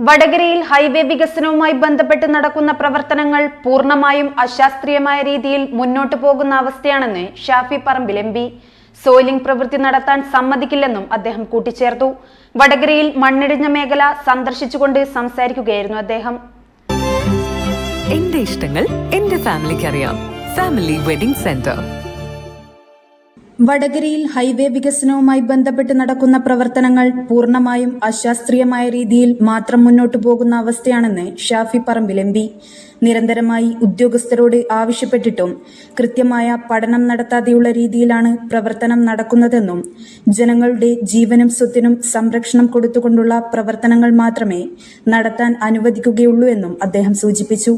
വടകരയിൽ ഹൈവേ വികസനവുമായി ബന്ധപ്പെട്ട് നടക്കുന്ന പ്രവർത്തനങ്ങൾ പൂർണ്ണമായും അശാസ്ത്രീയമായ രീതിയിൽ മുന്നോട്ടു പോകുന്ന അവസ്ഥയാണെന്ന് ഷാഫി പറമ്പിൽ എം പി. സോയിലിംഗ് പ്രവൃത്തി നടത്താൻ സമ്മതിക്കില്ലെന്നും അദ്ദേഹം കൂട്ടിച്ചേർത്തു. വടകരയിൽ മണ്ണിടിഞ്ഞ മേഖല സന്ദർശിച്ചുകൊണ്ട് സംസാരിക്കുകയായിരുന്നു അദ്ദേഹം. എന്റെ ഇഷ്ടങ്ങൾ എന്റെ ഫാമിലിക്ക് അറിയാം. Family wedding centre. വടകരയിൽ ഹൈവേ വികസനവുമായി ബന്ധപ്പെട്ട് നടക്കുന്ന പ്രവർത്തനങ്ങൾ പൂർണ്ണമായും അശാസ്ത്രീയമായ രീതിയിൽ മാത്രം മുന്നോട്ടു പോകുന്ന അവസ്ഥയാണെന്ന് ഷാഫി പറമ്പിൽ എം പി. നിരന്തരമായി ഉദ്യോഗസ്ഥരോട് ആവശ്യപ്പെട്ടിട്ടും കൃത്യമായ പഠനം നടത്താതെയുള്ള രീതിയിലാണ് പ്രവർത്തനം നടക്കുന്നതെന്നും ജനങ്ങളുടെ ജീവനും സ്വത്തിനും സംരക്ഷണം കൊടുത്തുകൊണ്ടുള്ള പ്രവർത്തനങ്ങൾ മാത്രമേ നടത്താൻ അനുവദിക്കുകയുള്ളൂ എന്നും അദ്ദേഹം സൂചിപ്പിച്ചു.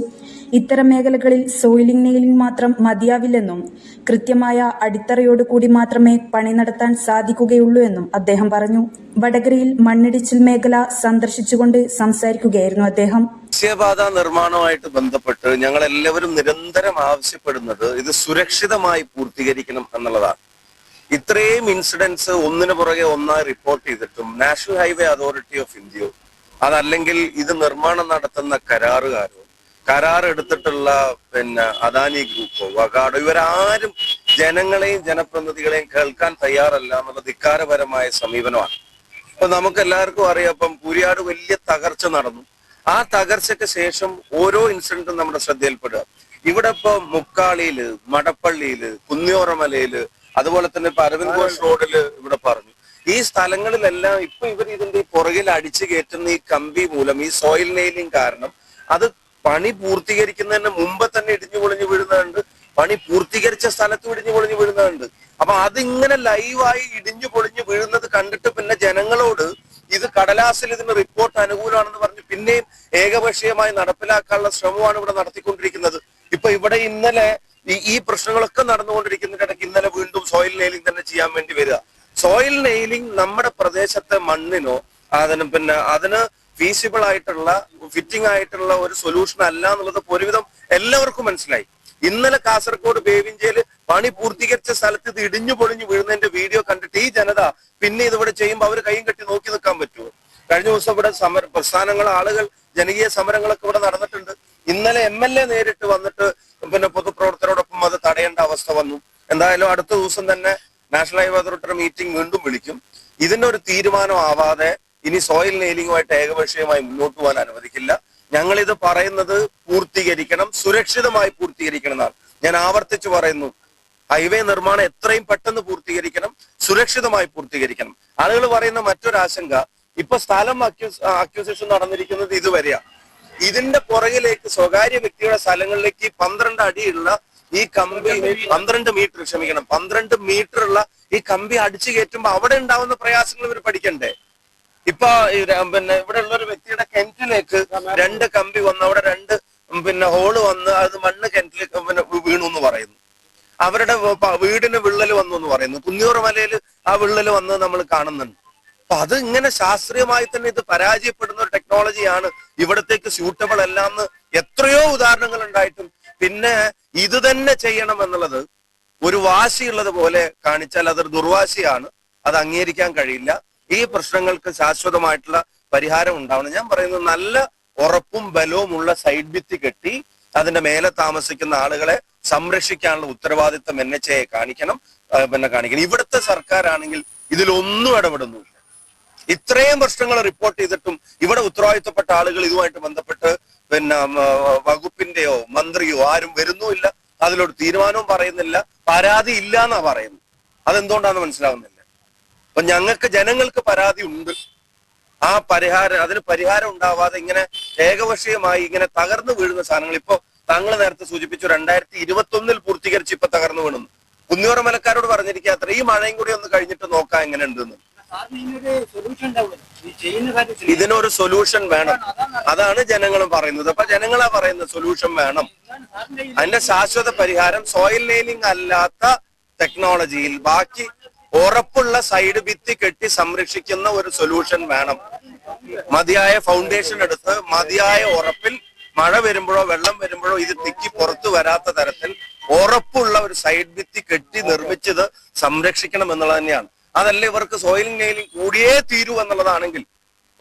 ഇത്തരം മേഖലകളിൽ സോയിലിംഗ് നെയിലിംഗ് മാത്രം മതിയാവില്ലെന്നും കൃത്യമായ അടിത്തറയോടുകൂടി മാത്രമേ പണി നടത്താൻ സാധിക്കുകയുള്ളൂ എന്നും അദ്ദേഹം പറഞ്ഞു. വടകരയിൽ മണ്ണിടിച്ചിൽ മേഖല സന്ദർശിച്ചുകൊണ്ട് സംസാരിക്കുകയായിരുന്നു അദ്ദേഹം. ദേശീയപാത നിർമ്മാണവുമായിട്ട് ബന്ധപ്പെട്ട് ഞങ്ങൾ എല്ലാവരും നിരന്തരം ആവശ്യപ്പെടുന്നത് ഇത് സുരക്ഷിതമായി പൂർത്തീകരിക്കണം എന്നുള്ളതാണ്. ഇത്രയും ഇൻസിഡൻസ് ഒന്നിനു പുറകെ ഒന്നായി റിപ്പോർട്ട് ചെയ്തിട്ടും നാഷണൽ ഹൈവേ അതോറിറ്റി ഓഫ് ഇന്ത്യയോ അതല്ലെങ്കിൽ ഇത് നിർമ്മാണം നടത്തുന്ന കരാറുകാരോ കരാർ എടുത്തിട്ടുള്ള അദാനി ഗ്രൂപ്പോ വകാഡോ ഇവരാരും ജനങ്ങളെയും ജനപ്രതിനിധികളെയും കേൾക്കാൻ തയ്യാറല്ല എന്നുള്ള ധിക്കാരപരമായ സമീപനമാണ്. ഇപ്പൊ നമുക്ക് എല്ലാവർക്കും അറിയാം, ഇപ്പം കൂരിയാട് വലിയ തകർച്ച നടന്നു. ആ തകർച്ചയ്ക്ക് ശേഷം ഓരോ ഇൻസിഡന്റും നമ്മുടെ ശ്രദ്ധയിൽപ്പെടുക. ഇവിടെ ഇപ്പൊ മുക്കാളിയില്, മടപ്പള്ളിയില്, കുന്നിയോറമലയില്, അതുപോലെ തന്നെ ഇപ്പൊ അരവിന്ദ് ഘോഷ് റോഡില് ഇവിടെ പറഞ്ഞു. ഈ സ്ഥലങ്ങളിലെല്ലാം ഇപ്പൊ ഇവർ ഇതിന്റെ പുറകിൽ അടിച്ചു കയറ്റുന്ന ഈ കമ്പി മൂലം, ഈ സോയിൽ നെയിലിംഗ് കാരണം അത് പണി പൂർത്തീകരിക്കുന്നതിന് മുമ്പ് തന്നെ ഇടിഞ്ഞു പൊളിഞ്ഞു വീഴുന്നുണ്ട്. പണി പൂർത്തീകരിച്ച സ്ഥലത്ത് ഇടിഞ്ഞു പൊളിഞ്ഞു വീഴുന്നുണ്ട്. അപ്പൊ അതിങ്ങനെ ലൈവായി ഇടിഞ്ഞു പൊളിഞ്ഞു വീഴുന്നത് കണ്ടിട്ട് പിന്നെ ജനങ്ങളോട് ഇത് കടലാസിൽ ഇതിന് റിപ്പോർട്ട് അനുകൂലമാണെന്ന് പറഞ്ഞ് പിന്നെയും ഏകപക്ഷീയമായി നടപ്പിലാക്കാനുള്ള ശ്രമമാണ് ഇവിടെ നടത്തിക്കൊണ്ടിരിക്കുന്നത്. ഇപ്പൊ ഇവിടെ ഇന്നലെ ഈ പ്രശ്നങ്ങളൊക്കെ നടന്നുകൊണ്ടിരിക്കുന്നതിനിടയ്ക്ക് ഇന്നലെ വീണ്ടും സോയിൽ നെയിലിംഗ് തന്നെ ചെയ്യാൻ വേണ്ടി വരിക. സോയിൽ നെയിലിംഗ് നമ്മുടെ പ്രദേശത്തെ മണ്ണിനോ അതിന് ഫീസിബിൾ ആയിട്ടുള്ള ഫിറ്റിംഗ് ആയിട്ടുള്ള ഒരു സൊല്യൂഷൻ അല്ല എന്നുള്ളത് ഒരുവിധം എല്ലാവർക്കും മനസ്സിലായി. ഇന്നലെ കാസർഗോഡ് ബേവിഞ്ചേല് പണി പൂർത്തീകരിച്ച സ്ഥലത്ത് ഇത് ഇടിഞ്ഞു പൊളിഞ്ഞു വീഴുന്നതിന്റെ വീഡിയോ കണ്ടിട്ട് ഈ ജനത പിന്നെ ഇതിവിടെ ചെയ്യുമ്പോൾ അവർ കൈയും കെട്ടി നോക്കി നിൽക്കാൻ പറ്റുമോ? കഴിഞ്ഞ ദിവസം ഇവിടെ പ്രസ്ഥാനങ്ങൾ, ആളുകൾ, ജനകീയ സമരങ്ങളൊക്കെ ഇവിടെ നടന്നിട്ടുണ്ട്. ഇന്നലെ MLA നേരിട്ട് വന്നിട്ട് പൊതുപ്രവർത്തകരോടൊപ്പം അത് തടയേണ്ട അവസ്ഥ വന്നു. എന്തായാലും അടുത്ത ദിവസം തന്നെ നാഷണൽ ഹൈവേ അതോറിറ്റിയുടെ മീറ്റിംഗ് വീണ്ടും വിളിക്കും. ഇതിന്റെ ഒരു തീരുമാനം ആവാതെ ഇനി സോയിൽ നെയിലിംഗുമായിട്ട് ഏകപക്ഷീയമായി മുന്നോട്ട് പോകാൻ അനുവദിക്കില്ല. ഞങ്ങൾ ഇത് പറയുന്നത് പൂർത്തീകരിക്കണം, സുരക്ഷിതമായി പൂർത്തീകരിക്കണം എന്നാണ്. ഞാൻ ആവർത്തിച്ചു പറയുന്നു, ഹൈവേ നിർമ്മാണം എത്രയും പെട്ടെന്ന് പൂർത്തീകരിക്കണം, സുരക്ഷിതമായി പൂർത്തീകരിക്കണം. ആളുകൾ പറയുന്ന മറ്റൊരു ആശങ്ക, ഇപ്പൊ സ്ഥലം അക്യൂസിഷൻ നടന്നിരിക്കുന്നത് ഇതുവരെയാണ്. ഇതിന്റെ പുറകിലേക്ക് സ്വകാര്യ വ്യക്തിയുടെ സ്ഥലങ്ങളിലേക്ക് 12 അടിയുള്ള ഈ കമ്പി 12 മീറ്റർ ഉള്ള ഈ കമ്പി അടിച്ചു കയറ്റുമ്പോ അവിടെ ഉണ്ടാവുന്ന പ്രയാസങ്ങൾ ഇവർ പഠിക്കണ്ടേ? ഇപ്പൊ ഇവിടെ ഉള്ള ഒരു വ്യക്തിയുടെ കിണറ്റിലേക്ക് 2 കമ്പി വന്ന് അവിടെ 2 ഹോള് വന്ന് അത് മണ്ണ് കിണറ്റിലേക്ക് വീണു എന്ന് പറയുന്നു. അവരുടെ വീടിന് വിള്ളല് വന്നു എന്ന് പറയുന്നു. കുന്നിയോറമലയിൽ ആ വിള്ളല് വന്ന് നമ്മൾ കാണുന്നുണ്ട്. അപ്പൊ അത് ഇങ്ങനെ ശാസ്ത്രീയമായി തന്നെ ഇത് പരാജയപ്പെടുന്ന ഒരു ടെക്നോളജിയാണ്, ഇവിടത്തേക്ക് സ്യൂട്ടബിൾ അല്ലാന്ന് എത്രയോ ഉദാഹരണങ്ങൾ ഉണ്ടായിട്ടും പിന്നെ ഇത് തന്നെ ചെയ്യണം എന്നുള്ളത് ഒരു വാശിയുള്ളത് പോലെ കാണിച്ചാൽ അതൊരു ദുർവാശിയാണ്. അത് അംഗീകരിക്കാൻ കഴിയില്ല. ഈ പ്രശ്നങ്ങൾക്ക് ശാശ്വതമായിട്ടുള്ള പരിഹാരം ഉണ്ടാവണം. ഞാൻ പറയുന്നത് നല്ല ഉറപ്പും ബലവുമുള്ള സൈഡ് ഭിത്തി കെട്ടി അതിന്റെ മേലെ താമസിക്കുന്ന ആളുകളെ സംരക്ഷിക്കാനുള്ള ഉത്തരവാദിത്തം NHA കാണിക്കണം. ഇവിടുത്തെ സർക്കാരാണെങ്കിൽ ഇതിലൊന്നും ഇടപെടുന്നില്ല. ഇത്രയും പ്രശ്നങ്ങൾ റിപ്പോർട്ട് ചെയ്തിട്ടും ഇവിടെ ഉത്തരവാദിത്തപ്പെട്ട ആളുകൾ ഇതുമായിട്ട് ബന്ധപ്പെട്ട് വകുപ്പിന്റെയോ മന്ത്രിയോ ആരും വരുന്നുമില്ല. അതിലൊരു തീരുമാനവും പറയുന്നില്ല. പരാതി ഇല്ല എന്നാ പറയുന്നത്. അതെന്തുകൊണ്ടാന്ന് മനസ്സിലാവുന്നില്ല. അപ്പൊ ജനങ്ങൾക്ക് പരാതി ഉണ്ട്. അതിന് പരിഹാരം ഉണ്ടാവാതെ ഇങ്ങനെ ഏകപക്ഷീയമായി ഇങ്ങനെ തകർന്നു വീഴുന്ന സാധനങ്ങൾ ഇപ്പൊ താങ്കൾ നേരത്തെ സൂചിപ്പിച്ചു 2021 പൂർത്തീകരിച്ച് ഇപ്പൊ തകർന്നു വീണു. കുന്നിയോറമലക്കാരോട് പറഞ്ഞിരിക്കാത്ര ഈ മഴയും കൂടി ഒന്ന് കഴിഞ്ഞിട്ട് നോക്കാം എങ്ങനെ ഉണ്ടെന്ന്. ഇതിനൊരു സൊല്യൂഷൻ വേണം. അതാണ് ജനങ്ങളും പറയുന്നത്. അപ്പൊ ജനങ്ങളാ പറയുന്നത് സൊല്യൂഷൻ വേണം. അതിന്റെ ശാശ്വത പരിഹാരം സോയിൽ നെയിലിംഗ് അല്ലാത്ത ടെക്നോളജിയിൽ ബാക്കി ഉറപ്പുള്ള സൈഡ് ഭിത്തി കെട്ടി സംരക്ഷിക്കുന്ന ഒരു സൊല്യൂഷൻ വേണം. മതിയായ ഫൗണ്ടേഷൻ എടുത്ത് മതിയായ ഉറപ്പിൽ മഴ വരുമ്പോഴോ വെള്ളം വരുമ്പോഴോ ഇത് തിക്കി പുറത്തു വരാത്ത തരത്തിൽ ഉറപ്പുള്ള ഒരു സൈഡ് ഭിത്തി കെട്ടി നിർമ്മിച്ചത് സംരക്ഷിക്കണം എന്നുള്ളത് തന്നെയാണ്. അതല്ല ഇവർക്ക് സോയിൽ നെയിലിംഗ് കൂടിയേ തീരൂ എന്നുള്ളതാണെങ്കിൽ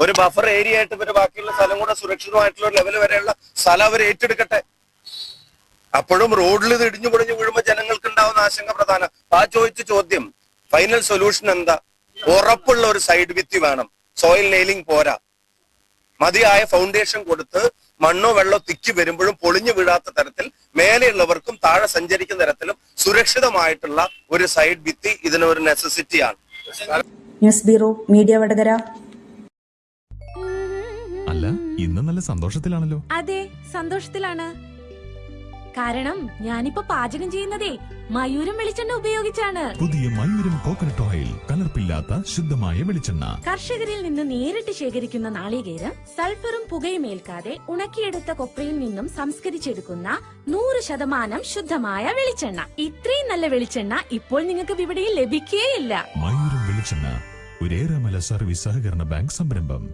ഒരു ബഫർ ഏരിയ ആയിട്ട് ഇവര് ബാക്കിയുള്ള സ്ഥലം കൂടെ സുരക്ഷിതമായിട്ടുള്ള ഒരു ലെവൽ വരെയുള്ള സ്ഥലം അവർ ഏറ്റെടുക്കട്ടെ. അപ്പോഴും റോഡിൽ ഇത് ഇടിഞ്ഞു പൊളിഞ്ഞു വീഴുമ്പോൾ ജനങ്ങൾക്ക് ഉണ്ടാവുന്ന ആശങ്ക പ്രധാനം. ആ ചോദിച്ച ചോദ്യം ഫൈനൽ സൊല്യൂഷൻ എന്താ? ഉറപ്പുള്ള ഒരു സൈഡ് ഭിത്തി വേണം. സോയിൽ നെയിലിംഗ് പോരാ. മതിയായ ഫൗണ്ടേഷൻ കൊടുത്ത് മണ്ണോ വെള്ളോ തിക്കി വരുമ്പോഴും പൊളിഞ്ഞു വീഴാത്ത തരത്തിൽ മേലെയുള്ളവർക്കും താഴെ സഞ്ചരിക്കുന്ന തരത്തിലും സുരക്ഷിതമായിട്ടുള്ള ഒരു സൈഡ് ഭിത്തി ഇതിനൊരു നെസസിറ്റിയാണ്. News bureau media Vadakara. അല്ല, ഇന്ന് നല്ല സന്തോഷത്തിലാണല്ലോ. അതെ, സന്തോഷത്തിലാണ്. കാരണം ഞാനിപ്പോ പാചകം ചെയ്യുന്നതേ മയൂരം വെളിച്ചെണ്ണ ഉപയോഗിച്ചാണ്. പുതിയ മയൂരം കോക്കനട്ട് ഓയിൽ, കലർപ്പില്ലാത്ത ശുദ്ധമായ വെളിച്ചെണ്ണ. കർഷകരിൽ നിന്ന് നേരിട്ട് ശേഖരിക്കുന്ന നാളികേരം സൾഫറും പുകയും ഏൽക്കാതെ ഉണക്കിയെടുത്ത കൊപ്രയിൽ നിന്നും സംസ്കരിച്ചെടുക്കുന്ന 100% ശുദ്ധമായ വെളിച്ചെണ്ണ. ഇത്രയും നല്ല വെളിച്ചെണ്ണ ഇപ്പോൾ നിങ്ങൾക്ക് വിപണിയിൽ ലഭിക്കുകയില്ല. മയൂരം വെളിച്ചെണ്ണ, ഒരു ഏറെമല സർവീസ് സഹകരണ ബാങ്ക് സംരംഭം.